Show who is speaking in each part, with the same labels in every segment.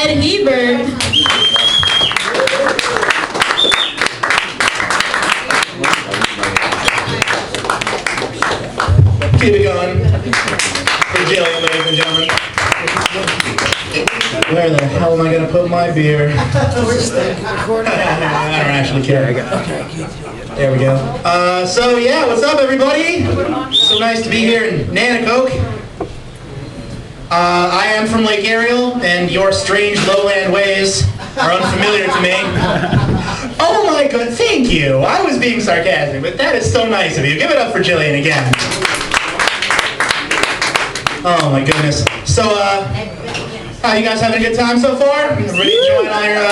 Speaker 1: Ed Hebert.
Speaker 2: Keep it going. Virginia, ladies and gentlemen. Where the hell am I going to put my beer? I don't actually care. There we go. So yeah, what's up everybody? So nice to be here in Nanacoke. I am from Lake Ariel, and your strange lowland ways are unfamiliar to me. Oh my god, thank you. I was being sarcastic, but that is so nice of you. Give it up for Jillian again. Oh my goodness. So, you guys having a good time so far? Everybody enjoying all your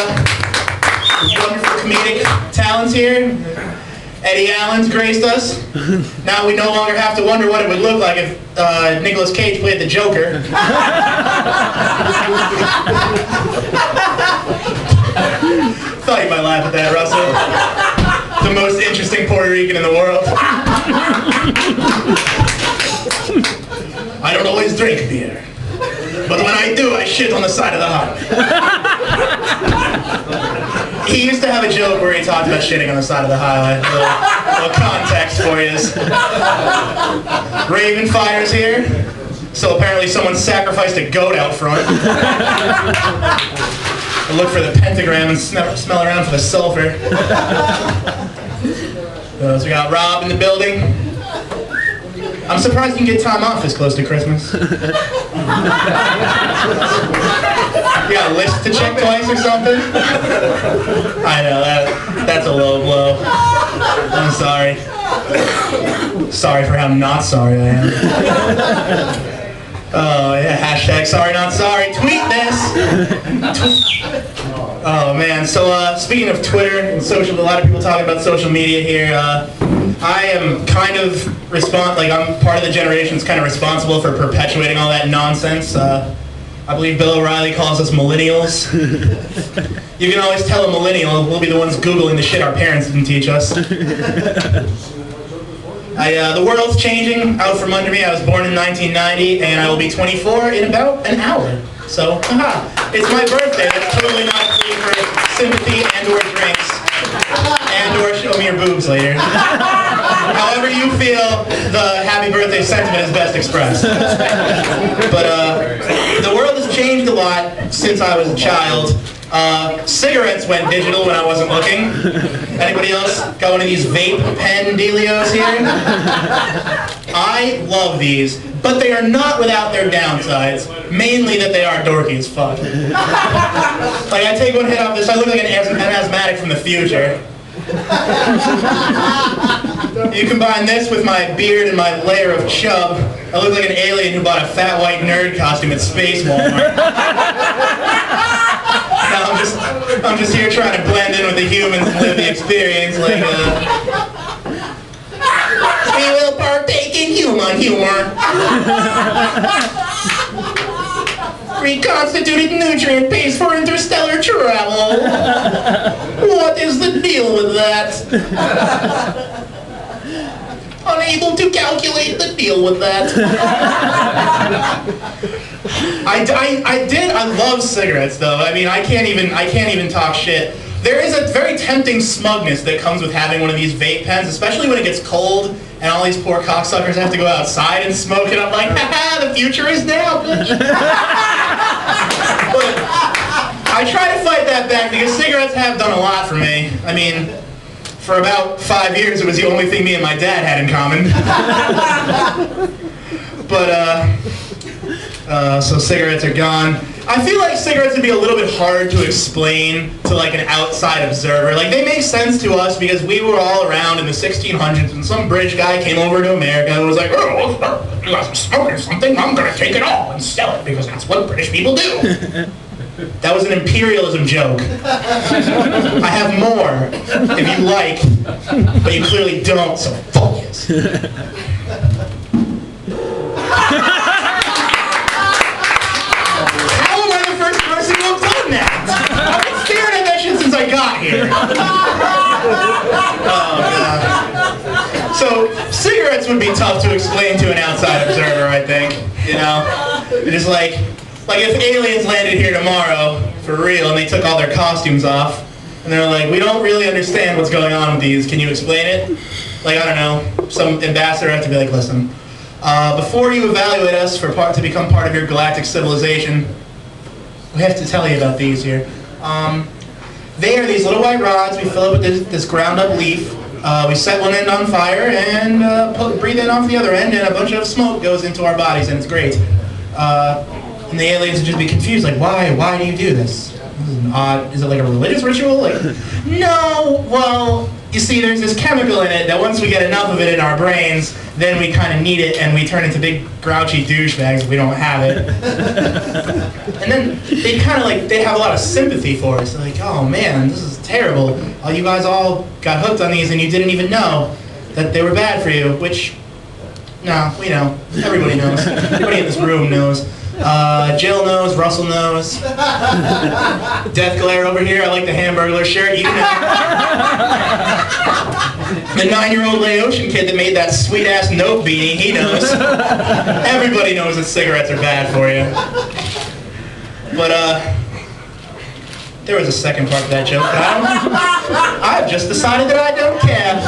Speaker 2: wonderful comedic talents here? Eddie Allen's graced us. Now we no longer have to wonder what it would look like if Nicolas Cage played the Joker. Thought you might laugh at that, Russell. The most interesting Puerto Rican in the world. I don't always drink beer, but when I do, I shit on the side of the highway. He used to have a joke where he talked about shitting on the side of the highway. A little context for you. Raven Fire's here, so apparently someone sacrificed a goat out front. I look for the pentagram and smell around for the sulfur. So we got Rob in the building. I'm surprised you can get time off this close to Christmas. You got a list to check twice or something? I know, that's a low blow. I'm sorry. Sorry for how not sorry I am. Oh yeah, hashtag sorry not sorry. Tweet this! Oh man, so speaking of Twitter and social, a lot of people talking about social media here. I am kind of I'm part of the generation that's kind of responsible for perpetuating all that nonsense. I believe Bill O'Reilly calls us millennials. You can always tell a millennial, we'll be the ones Googling the shit our parents didn't teach us. The world's changing out from under me. I was born in 1990, and I will be 24 in about an hour. So, it's my birthday. It's totally not free for sympathy and or drinks. And or show me your boobs later. However you feel, the happy birthday sentiment is best expressed. But the world has changed a lot since I was a child. Cigarettes went digital when I wasn't looking. Anybody else got one of these vape pen dealios here? I love these, but they are not without their downsides. Mainly that they are dorky as fuck. Like, I take one hit off this, I look like an asthmatic from the future. You combine this with my beard and my layer of chub, I look like an alien who bought a fat white nerd costume at Space Walmart. Now I'm just here trying to blend in with the humans and live the experience like, we will partake in human humor. Reconstituted nutrient paste for interstellar travel. What is the deal with that? Unable to calculate the deal with that. I love cigarettes though. I mean, I can't even talk shit. There is a very tempting smugness that comes with having one of these vape pens, especially when it gets cold and all these poor cocksuckers have to go outside and smoke it. I'm like, haha, the future is now, bitch. But I try to fight that back because cigarettes have done a lot for me. I mean, for about 5 years, it was the only thing me and my dad had in common. But, so cigarettes are gone. I feel like cigarettes would be a little bit hard to explain to like an outside observer. Like, they make sense to us because we were all around in the 1600s and some British guy came over to America and was like, oh, you guys are smoking something, I'm gonna take it all and sell it because that's what British people do. That was an imperialism joke. I have more, if you like, but you clearly don't, so fuck yes. How am I the first person who have done that? I've been staring at that shit since I got here. Oh, God. So, cigarettes would be tough to explain to an outside observer, I think. You know? Just like, Like if aliens landed here tomorrow, for real, and they took all their costumes off, and they're like, we don't really understand what's going on with these, can you explain it? Like, I don't know, some ambassador has to be like, listen, before you evaluate us to become part of your galactic civilization, we have to tell you about these here. They are these little white rods. We fill it with this ground up leaf. We set one end on fire and breathe in off the other end, and a bunch of smoke goes into our bodies, and it's great. And the aliens would just be confused, like, why do you do this? This is an odd, is it like a religious ritual? Like, no, well, you see, there's this chemical in it that once we get enough of it in our brains, then we kind of need it, and we turn into big grouchy douchebags if we don't have it. And then they kind of like, they have a lot of sympathy for us. They're like, oh man, this is terrible. You guys all got hooked on these and you didn't even know that they were bad for you, which, no, we know. Everybody knows. Everybody in this room knows. Jill knows, Russell knows. Death Glare over here, I like the Hamburglar shirt, you know. The 9-year-old Laotian kid that made that sweet-ass note beanie, he knows. Everybody knows that cigarettes are bad for you. But, there was a second part to that joke, but I've just decided that I don't care.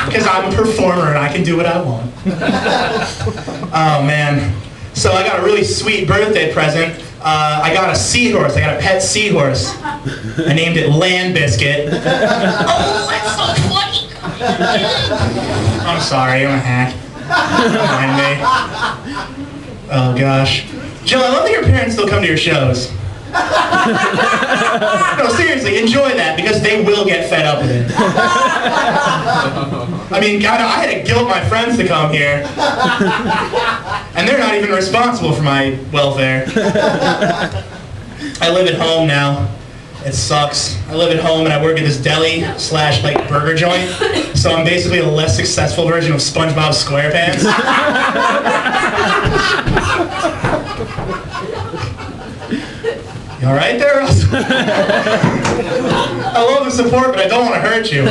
Speaker 2: Because I'm a performer and I can do what I want. Oh, man. So I got a really sweet birthday present. I got a seahorse. I got a pet seahorse. I named it Land Biscuit. Oh, that's so funny. I'm sorry, I'm a hack. Don't mind me. Oh gosh. Jill, I love that your parents still come to your shows. No, seriously, enjoy that because they will get fed up with it. I mean, God, I had to guilt my friends to come here. And they're not even responsible for my welfare. I live at home now. It sucks. I live at home and I work at this deli / like burger joint. So I'm basically a less successful version of SpongeBob SquarePants. You alright there, Russell? I love the support, but I don't want to hurt you.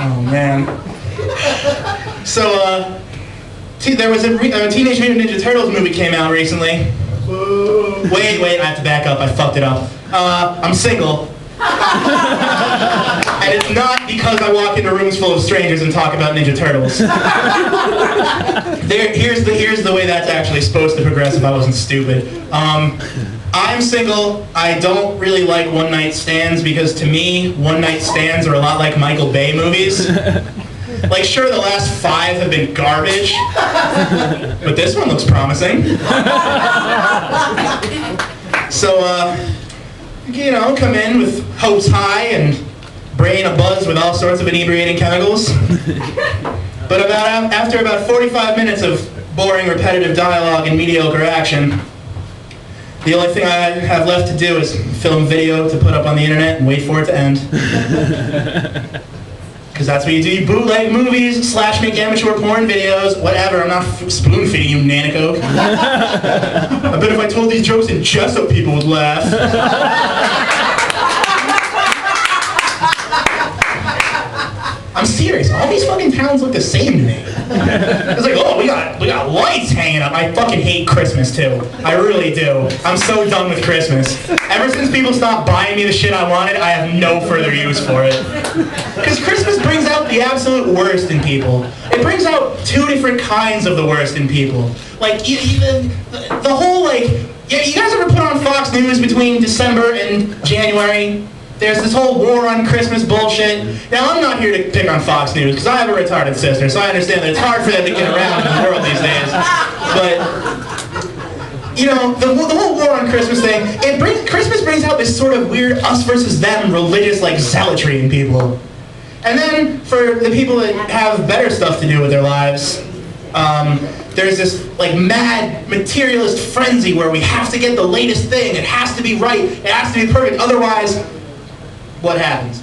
Speaker 2: Oh, man. So, there was a Teenage Mutant Ninja Turtles movie came out recently. Wait, I have to back up. I fucked it up. I'm single. And it's not because I walk into rooms full of strangers and talk about Ninja Turtles. Here's the way that's actually supposed to progress if I wasn't stupid. I'm single. I don't really like one-night stands because to me, one-night stands are a lot like Michael Bay movies. Like, sure, the last 5 have been garbage, but this one looks promising. So, you know, come in with hopes high and brain abuzz with all sorts of inebriating chemicals. But after about 45 minutes of boring, repetitive dialogue and mediocre action, the only thing I have left to do is film video to put up on the internet and wait for it to end. Because that's what you do. You bootleg movies / make amateur porn videos, whatever. I'm not spoon-feeding you, Nanacoke. I bet if I told these jokes in Jessup, people would laugh. I'm serious. All these fucking towns look the same to me. It's like, oh, we got lights hanging up. I fucking hate Christmas too. I really do. I'm so done with Christmas. Ever since people stopped buying me the shit I wanted, I have no further use for it. Because Christmas brings out the absolute worst in people. It brings out 2 different kinds of the worst in people. Like, the whole, like, you guys ever put on Fox News between December and January? There's this whole war on Christmas bullshit. Now, I'm not here to pick on Fox News, because I have a retarded sister, so I understand that it's hard for them to get around in the world these days. But, you know, the whole war on Christmas thing, Christmas brings out this sort of weird us versus them religious, like, zealotry in people. And then, for the people that have better stuff to do with their lives, there's this, like, mad materialist frenzy where we have to get the latest thing. It has to be right. It has to be perfect. Otherwise, what happens?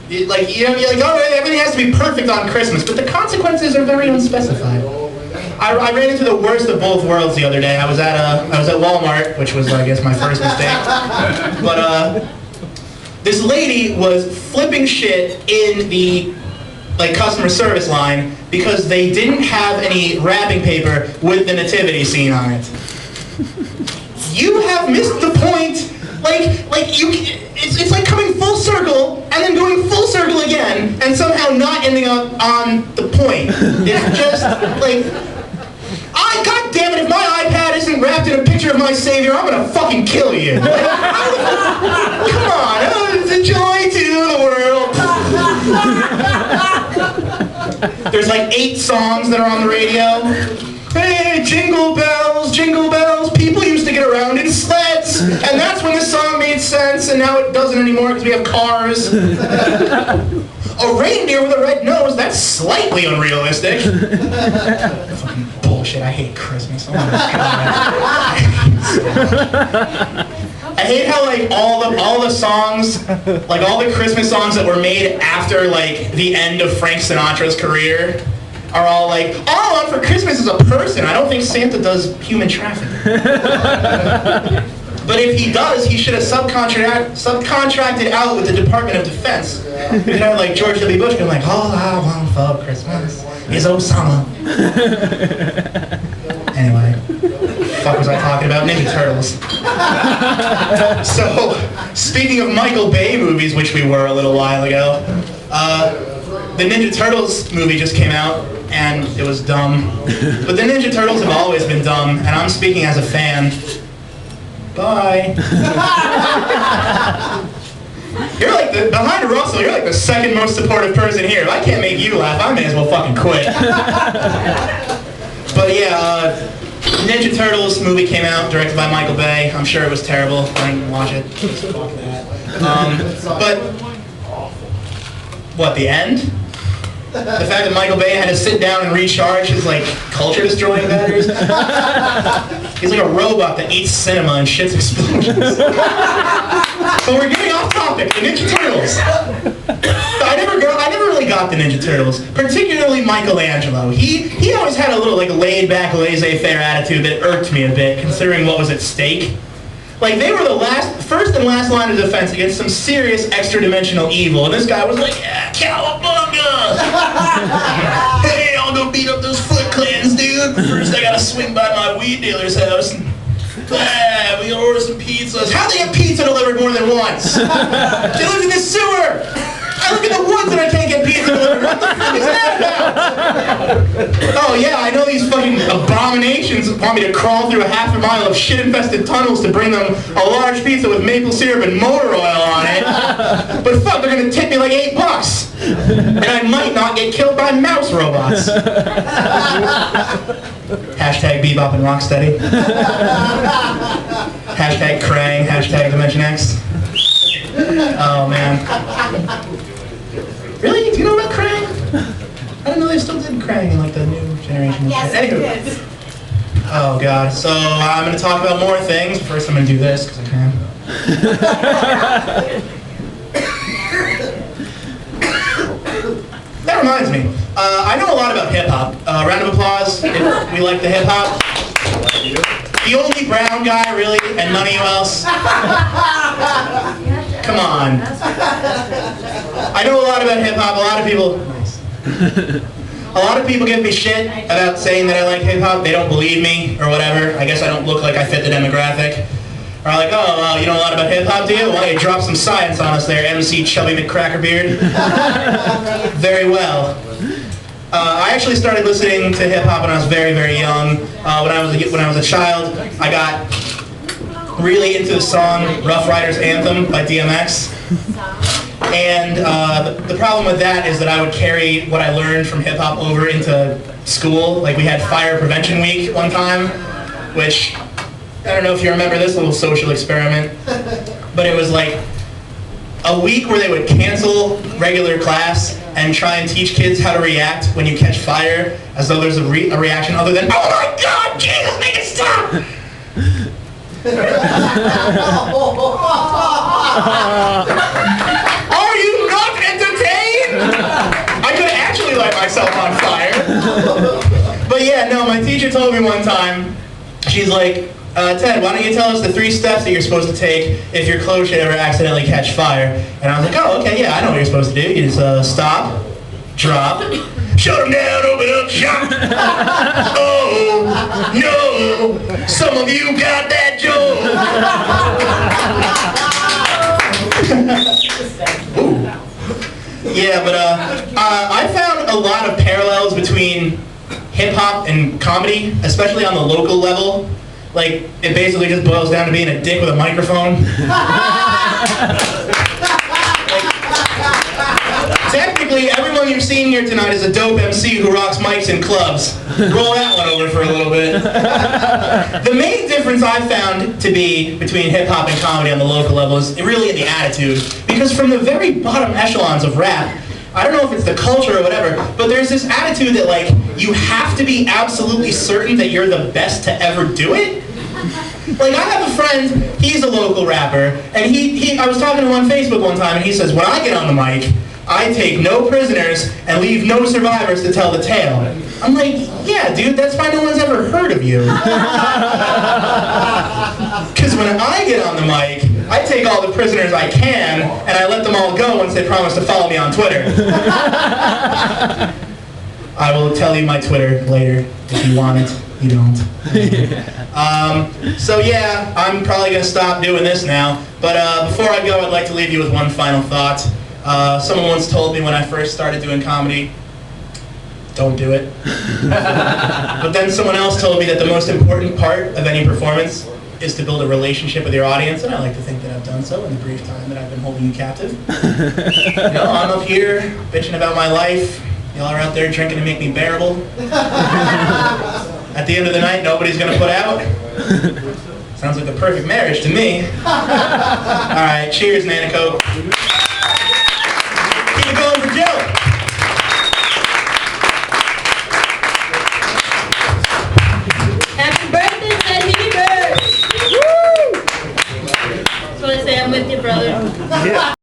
Speaker 2: You're like, oh, everything has to be perfect on Christmas, but the consequences are very unspecified. I ran into the worst of both worlds the other day. I was at Walmart, which was, I guess, my first mistake. But this lady was flipping shit in the like customer service line because they didn't have any wrapping paper with the nativity scene on it. You have missed the point. It's like coming full circle and then going full circle again and somehow not ending up on the point. It's just like, God damn it, if my iPad isn't wrapped in a picture of my savior, I'm gonna fucking kill you. Like, come on, it's a joy to the world. There's like 8 songs that are on the radio. Hey, jingle bells, people used to get around in sleds, and that's when the song made sense, and now it doesn't anymore because we have cars. A reindeer with a red nose, that's slightly unrealistic. Fucking bullshit, I hate Christmas. Oh my God. I hate how like all the songs, like all the Christmas songs that were made after like the end of Frank Sinatra's career are all like, all I want for Christmas is a person. I don't think Santa does human trafficking. But if he does, he should have subcontracted out with the Department of Defense. You could have like George W. Bush going like, all I want for Christmas is Osama. Anyway, fuck was I talking about? Ninja Turtles. So, speaking of Michael Bay movies, which we were a little while ago, the Ninja Turtles movie just came out, and it was dumb. But the Ninja Turtles have always been dumb, and I'm speaking as a fan. Bye. You're like behind Russell, you're like the second most supportive person here. If I can't make you laugh, I may as well fucking quit. But yeah, Ninja Turtles movie came out, directed by Michael Bay. I'm sure it was terrible. I didn't watch it. Fuck that. But what, the end? The fact that Michael Bay had to sit down and recharge his like culture-destroying batteries. He's like a robot that eats cinema and shits explosions. But we're getting off topic. The Ninja Turtles. I never really got the Ninja Turtles, particularly Michelangelo. He always had a little like laid-back, laissez-faire attitude that irked me a bit, considering what was at stake. Like, they were the first and last line of defense against some serious extra-dimensional evil, and this guy was like, yeah, cowabunga! Hey, I'll go beat up those Foot Clans, dude. First, I gotta swing by my weed dealer's house. We gotta order some pizzas. How'd they get pizza delivered more than once? They live in the sewer! I live in the woods and I can't get pizza delivered. What the fuck is that about? Oh yeah, I know these fucking abominations want me to crawl through a half a mile of shit-infested tunnels to bring them a large pizza with maple syrup and motor oil on it. But fuck, they're gonna tip me like $8. And I might not get killed by mouse robots. Hashtag Bebop and Rocksteady. Hashtag Krang. Hashtag Dimension X. Oh man. Really? Do you know about Krang? I didn't know they still did Krang in like the new generation.
Speaker 1: Yes,
Speaker 2: anywho.
Speaker 1: it did.
Speaker 2: Oh god. So I'm going to talk about more things. First I'm going to do this because I can. That reminds me. I know a lot about hip-hop. Round of applause if we like the hip-hop. The only brown guy, really, and none of you else. Come on. I know a lot about hip-hop. A lot of people give me shit about saying that I like hip-hop. They don't believe me or whatever. I guess I don't look like I fit the demographic. Or like, oh, you know a lot about hip-hop, do you? Why don't you drop some science on us there, MC Chubby McCrackerbeard? Very well. I actually started listening to hip-hop when I was very, very young. When I was a child, I got really into the song Rough Riders Anthem by DMX. And the problem with that is that I would carry what I learned from hip-hop over into school. Like, we had Fire Prevention Week one time, which, I don't know if you remember this little social experiment, but it was like a week where they would cancel regular class and try and teach kids how to react when you catch fire, as though there's a reaction other than, oh my god, Jesus, make it stop! Are you not entertained? I could actually light myself on fire. But yeah, no, my teacher told me one time, she's like, Ted, why don't you tell us the 3 steps that you're supposed to take if your clothes should ever accidentally catch fire? And I was like, oh, okay, yeah, I know what you're supposed to do. You just stop, drop. Shut them down, open up shop. Oh, no, some of you got that joke. Yeah, but I found a lot of parallels between hip-hop and comedy, especially on the local level. Like, it basically just boils down to being a dick with a microphone. Technically, everyone you've seen here tonight is a dope MC who rocks mics in clubs. Roll that one over for a little bit. The main difference I found to be between hip-hop and comedy on the local level is really in the attitude. Because from the very bottom echelons of rap, I don't know if it's the culture or whatever, but there's this attitude that, like, you have to be absolutely certain that you're the best to ever do it. Like, I have a friend, he's a local rapper, and I was talking to him on Facebook one time, and he says, when I get on the mic, I take no prisoners and leave no survivors to tell the tale. I'm like, yeah, dude, that's why no one's ever heard of you. Because when I get on the mic, I take all the prisoners I can, and I let them all go once they promise to follow me on Twitter. I will tell you my Twitter later if you want it. You don't. So yeah, I'm probably going to stop doing this now. But before I go, I'd like to leave you with one final thought. Someone once told me when I first started doing comedy, don't do it. But then someone else told me that the most important part of any performance is to build a relationship with your audience, and I like to think that I've done so in the brief time that I've been holding you captive. You know, I'm up here bitching about my life. Y'all are out there drinking to make me bearable. At the end of the night, nobody's gonna put out. Sounds like the perfect marriage to me. All right, cheers, Nana Coke. Keep it going for Jill.
Speaker 1: Happy birthday, Teddy Bird! Woo! Just want to say I'm with you, brother.
Speaker 2: Yeah.